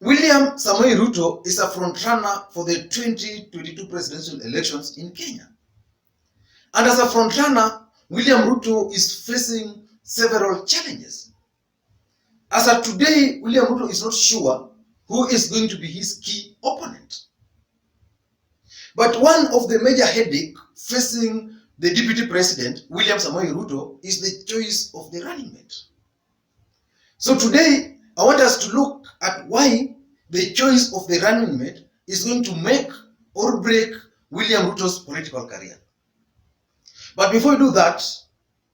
William Samoei Ruto is a frontrunner for the 2022 presidential elections in Kenya. And as a frontrunner, William Ruto is facing several challenges. As of today, William Ruto is not sure who is going to be his key opponent. But one of the major headaches facing the deputy president, William Samoei Ruto, is the choice of the running mate. So today, I want us to look at why the choice of the running mate is going to make or break William Ruto's political career. But before we do that,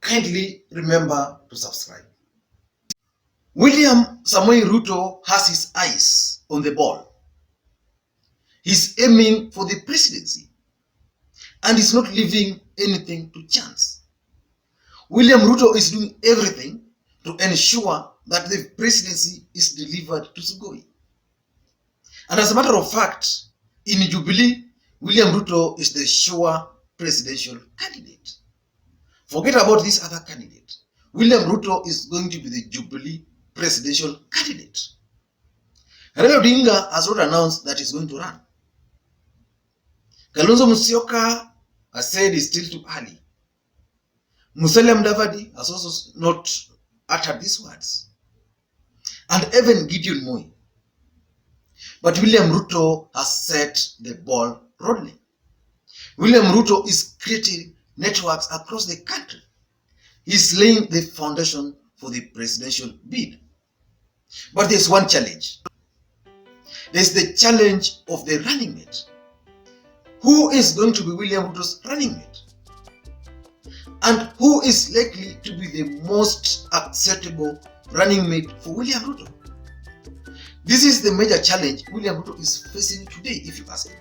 kindly remember to subscribe. William Samoei Ruto has his eyes on the ball. He's aiming for the presidency and he's not leaving anything to chance. William Ruto is doing everything to ensure that the presidency is delivered to Sugoi. And as a matter of fact, in Jubilee, William Ruto is the sure presidential candidate. Forget about this other candidate. William Ruto is going to be the Jubilee presidential candidate. Raila Odinga has not announced that he's going to run. Kalonzo Musyoka has said it's still too early. Musalia Mudavadi has also not uttered these words. And even Gideon Moi. But William Ruto has set the ball rolling. William Ruto is creating networks across the country. He's laying the foundation for the presidential bid. But there's one challenge. There's the challenge of the running mate. Who is going to be William Ruto's running mate? And who is likely to be the most acceptable running mate for William Ruto? This is the major challenge William Ruto is facing today, if you ask me.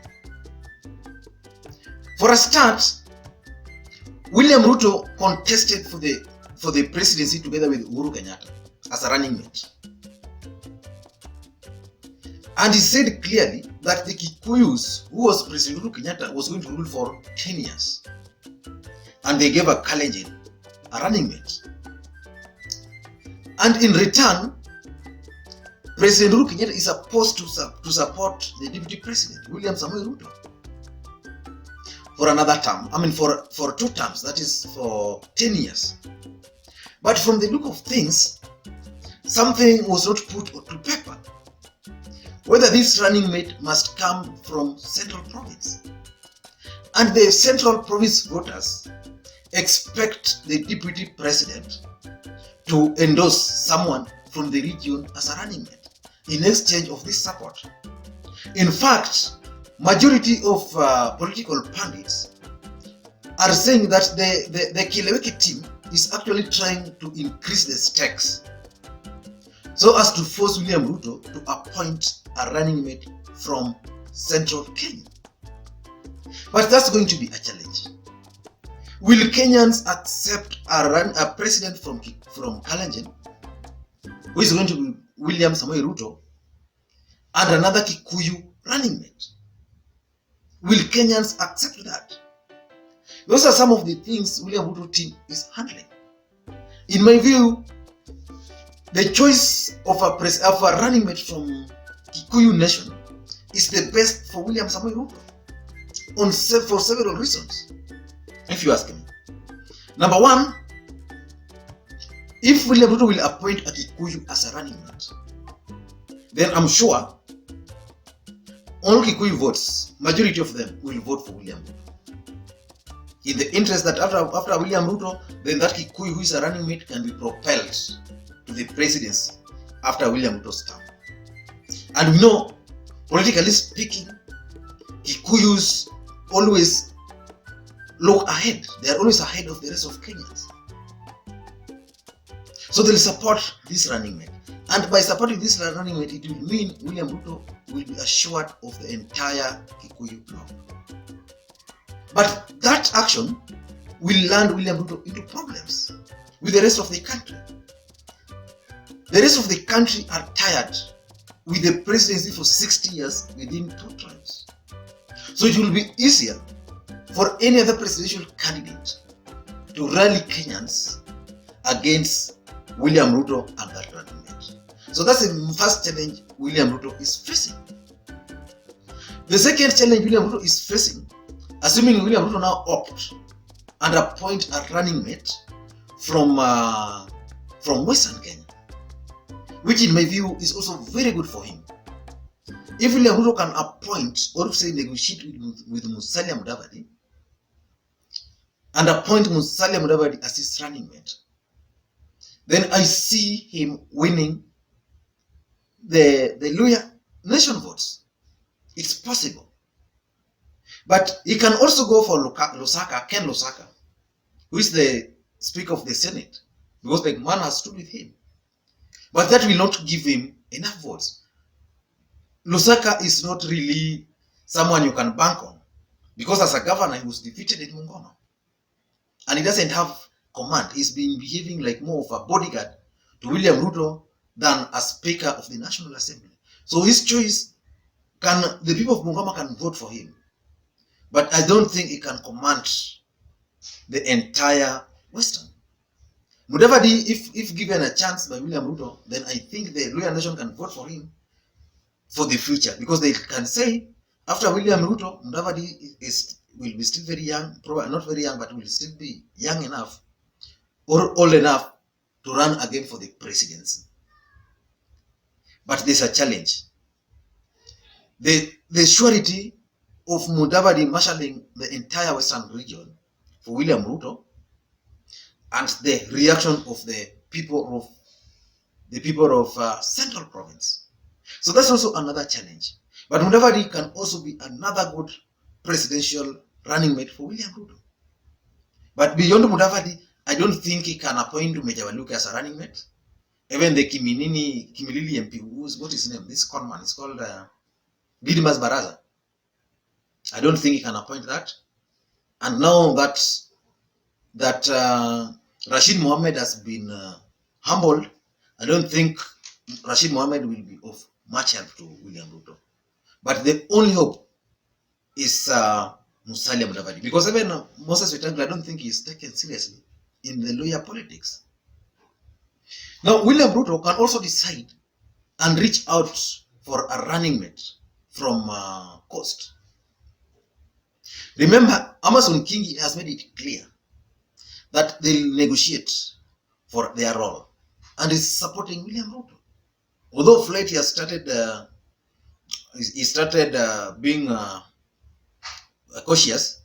For a start, William Ruto contested for the presidency together with Uhuru Kenyatta as a running mate. And he said clearly that the Kikuyus, who was President Uhuru Kenyatta, was going to rule for 10 years. And they gave a Kalenjin a running mate. And in return, President Uhuru Kenyatta is supposed to support the deputy president, William Samoei Ruto, for another term. For 2 terms, that is for 10 years. But from the look of things, something was not put to paper. Whether this running mate must come from Central Province. And the Central Province voters expect the deputy president to endorse someone from the region as a running mate in exchange of this support. In fact, majority of political pundits are saying that the Kileweke team is actually trying to increase the stakes so as to force William Ruto to appoint a running mate from Central Kenya. But that's going to be a challenge. Will Kenyans accept a president from Kalenjin, who is going to be William Samoei Ruto, and another Kikuyu running mate? Will Kenyans accept that? Those are some of the things William Ruto team is handling. In my view, the choice of a running mate from Kikuyu nation is the best for William Samoei Ruto for several reasons, if you ask me. Number one, if William Ruto will appoint a Kikuyu as a running mate, then I'm sure all Kikuyu votes, majority of them, will vote for William Ruto. In the interest that after William Ruto, then that Kikuyu who is a running mate can be propelled to the presidency after William Ruto's term. And we know, politically speaking, Kikuyus always look ahead. They are always ahead of the rest of Kenyans. So they'll support this running mate. And by supporting this running mate, it will mean William Ruto will be assured of the entire Kikuyu bloc. But that action will land William Ruto into problems with the rest of the country. The rest of the country are tired with the presidency for 60 years within 2 terms. So it will be easier for any other presidential candidate to rally Kenyans against William Ruto and that running mate. So that's the first challenge William Ruto is facing. The second challenge William Ruto is facing, assuming William Ruto now opt and appoint a running mate from Western Kenya, which in my view is also very good for him. If William Ruto can appoint or say negotiate with Musalia Mudavadi and appoint Musalia Mudavadi as his running mate, then I see him winning the Luhya nation votes. It's possible. But he can also go for Ken Lusaka, who is the Speaker of the Senate, because the man has stood with him. But that will not give him enough votes. Lusaka is not really someone you can bank on, because as a governor, he was defeated in Bungoma. And he doesn't have command. He's been behaving like more of a bodyguard to William Ruto than a Speaker of the National Assembly. So his choice, the people of Bungoma can vote for him. But I don't think he can command the entire Western. Mudavadi, if given a chance by William Ruto, then I think the Luhya nation can vote for him for the future, because they can say after William Ruto, Mudavadi will be still very young, probably not very young, but will still be young enough or old enough to run again for the presidency. But there's a challenge. The surety of Mudavadi marshalling the entire Western region for William Ruto, and the reaction of the people of Central Province. So that's also another challenge. But Mudavadi can also be another good presidential running mate for William Ruto. But beyond Mudavadi, I don't think he can appoint Meja Waluke as a running mate. Even the Kimilili MP, what is his name? This conman is called Didmas Baraza. I don't think he can appoint that. And now that Rashid Mohammed has been humbled, I don't think Rashid Mohammed will be of much help to William Ruto. But the only hope is Musalia Mudavadi, because even Moses Wetangula, I don't think he's taken seriously in the Luhya politics. Now, William Ruto can also decide and reach out for a running mate from Coast. Remember, Amason Kingi has made it clear that they'll negotiate for their role, and is supporting William Ruto. Although of late he has started being cautious,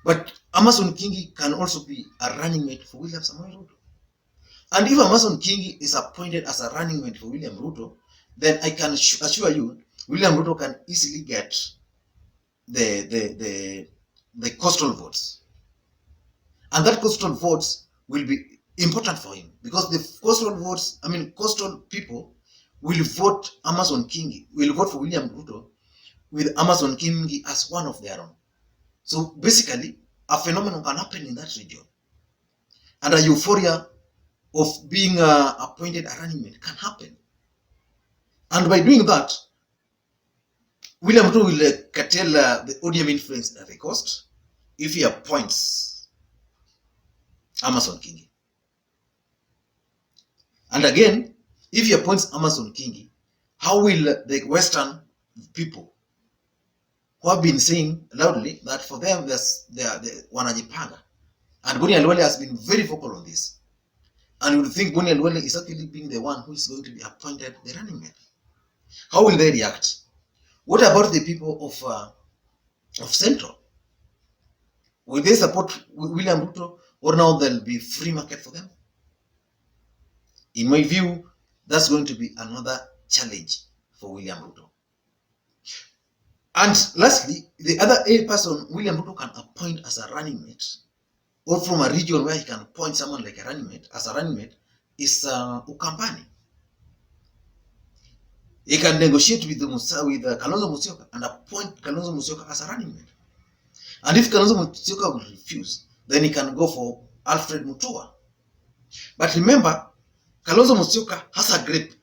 but Amason Kingi can also be a running mate for William Samoei Ruto. And if Amason Kingi is appointed as a running mate for William Ruto, then I can assure you, William Ruto can easily get the coastal votes. And that coastal votes will be important for him, because the coastal votes, coastal people will vote Amason Kingi, will vote for William Ruto with Amason Kingi as one of their own. So basically, a phenomenon can happen in that region. And a euphoria of being appointed a running mate can happen. And by doing that, William Ruto will curtail the ODM influence at the coast if he appoints Amason Kingi. And again, if he appoints Amason Kingi, how will the Western people who have been saying loudly that for them they are wanajipanga, and Boni Alwale has been very vocal on this, and you would think Boni Alwale is actually being the one who is going to be appointed the running mate. How will they react? What about the people of Central? Will they support William Ruto, or now there'll be free market for them? In my view, that's going to be another challenge for William Ruto. And lastly, the other person William Ruto can appoint as a running mate, or from a region where he can appoint someone like a running mate, as a running mate, is Ukambani. He can negotiate with Kalonzo Musyoka and appoint Kalonzo Musyoka as a running mate. And if Kalonzo Musyoka will refuse, then he can go for Alfred Mutua. But remember, Kalonzo Musyoka has a grip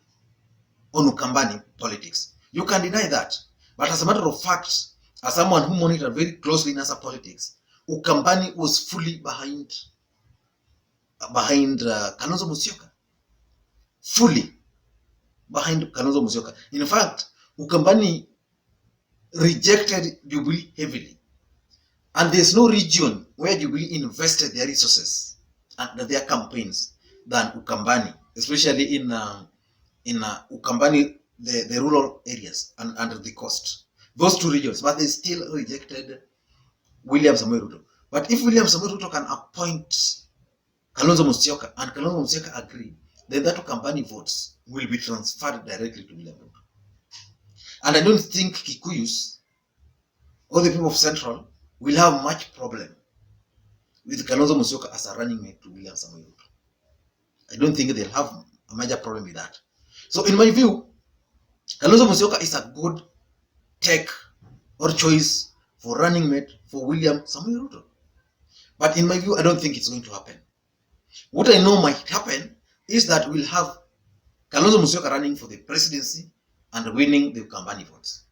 on Ukambani politics. You can deny that. But as a matter of fact, as someone who monitored very closely NASA politics, Ukambani was fully behind Kalonzo Musyoka. Fully. behind Kalonzo Musyoka. In fact, Ukambani rejected Jubilee heavily. And there's no region where Jubilee invested their resources and their campaigns than Ukambani, especially in Ukambani, the rural areas and under the coast. Those two regions, but they still rejected William Samoei Ruto. But if William Samoei Ruto can appoint Kalonzo Musyoka and Kalonzo Musyoka agree, then that Ukambani votes will be transferred directly to William Ruto. And I don't think Kikuyus or the people of Central will have much problem with Kalonzo Musyoka as a running mate to William Samoei Ruto. I don't think they'll have a major problem with that. So in my view, Kalonzo Musyoka is a good take or choice for running mate for William Samoei Ruto. But in my view, I don't think it's going to happen. What I know might happen is that we'll have Kalonzo Musyoka running for the presidency and winning the Ukambani votes.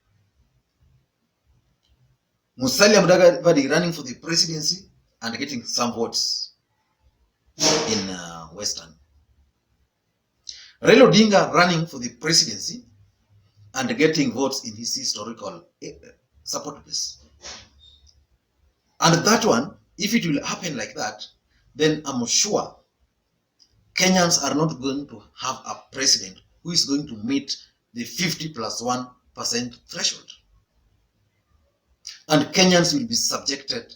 Musalia Mudavadi running for the presidency and getting some votes in Western. Raila Odinga running for the presidency and getting votes in his historical support base. And that one, if it will happen like that, then I'm sure Kenyans are not going to have a president who is going to meet the 50+1% threshold. And Kenyans will be subjected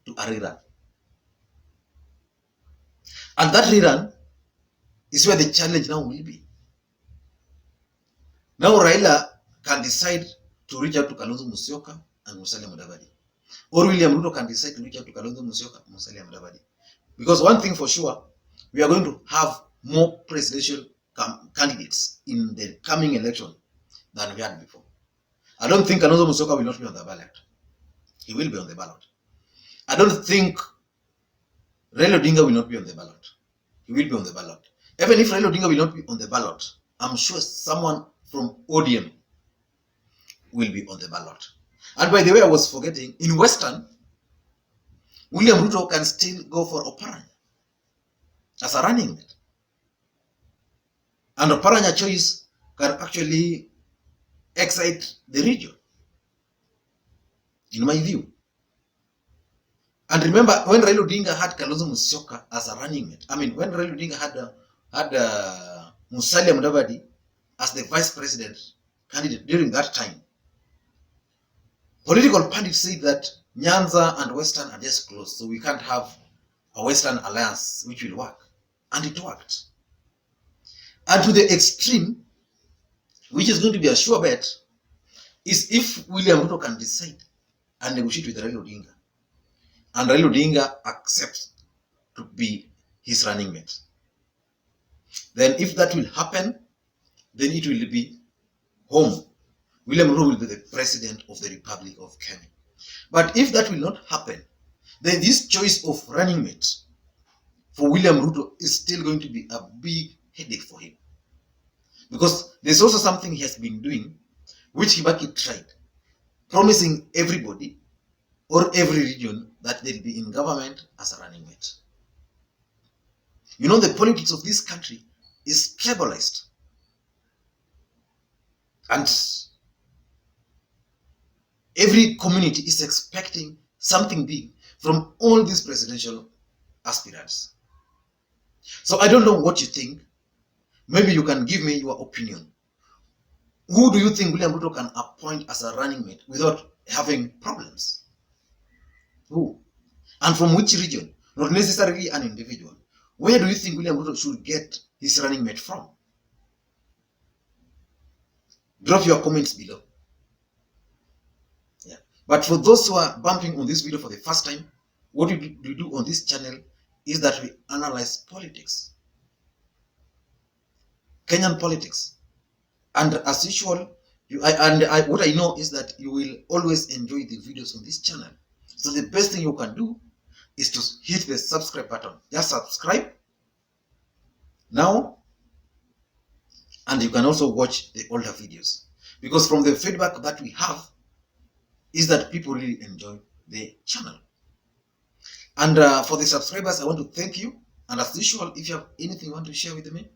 to a rerun. And that rerun is where the challenge now will be. Now Raila can decide to reach out to Kalonzo Musyoka and Musalia Mudavadi. Or William Ruto can decide to reach out to Kalonzo Musyoka and Musalia Mudavadi. Because one thing for sure, we are going to have more presidential candidates in the coming election than we had before. I don't think Kalonzo Musyoka will not be on the ballot. He will be on the ballot. I don't think Raila Odinga will not be on the ballot. He will be on the ballot. Even if Raila Odinga will not be on the ballot, I'm sure someone from ODM will be on the ballot. And by the way, I was forgetting, in Western, William Ruto can still go for Oparanya as a running mate. And Oparanya choice can actually excite the region, in my view. And remember, when Raila Odinga had Kalonzo Musyoka as a running mate, when Raila Odinga had Musalia Mudavadi as the vice president candidate during that time, political pundits said that Nyanza and Western are just close, so we can't have a Western alliance which will work. And it worked. And to the extreme, which is going to be a sure bet, is if William Ruto can decide and negotiate with Raila Odinga, and Raila Odinga accepts to be his running mate. Then if that will happen, then it will be home. William Ruto will be the president of the Republic of Kenya. But if that will not happen, then this choice of running mate for William Ruto is still going to be a big headache for him. Because there's also something he has been doing, which Kibaki tried, promising everybody or every region that they'll be in government as a running mate. You know, the politics of this country is tribalized. And every community is expecting something big from all these presidential aspirants. So I don't know what you think. Maybe you can give me your opinion. Who do you think William Ruto can appoint as a running mate without having problems? Who? And from which region? Not necessarily an individual. Where do you think William Ruto should get his running mate from? Drop your comments below. Yeah. But for those who are bumping on this video for the first time, what we do on this channel is that we analyze politics. Kenyan politics. And as usual, what I know is that you will always enjoy the videos on this channel. So the best thing you can do is to hit the subscribe button. Just subscribe now, and you can also watch the older videos. Because from the feedback that we have is that people really enjoy the channel. And for the subscribers, I want to thank you. And as usual, if you have anything you want to share with me,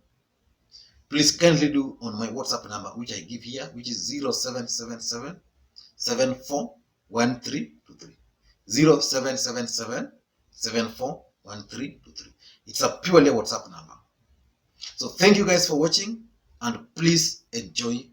please kindly do on my WhatsApp number, which I give here, which is 0777 741323. 0777 741323. It's a purely WhatsApp number. So thank you guys for watching, and please enjoy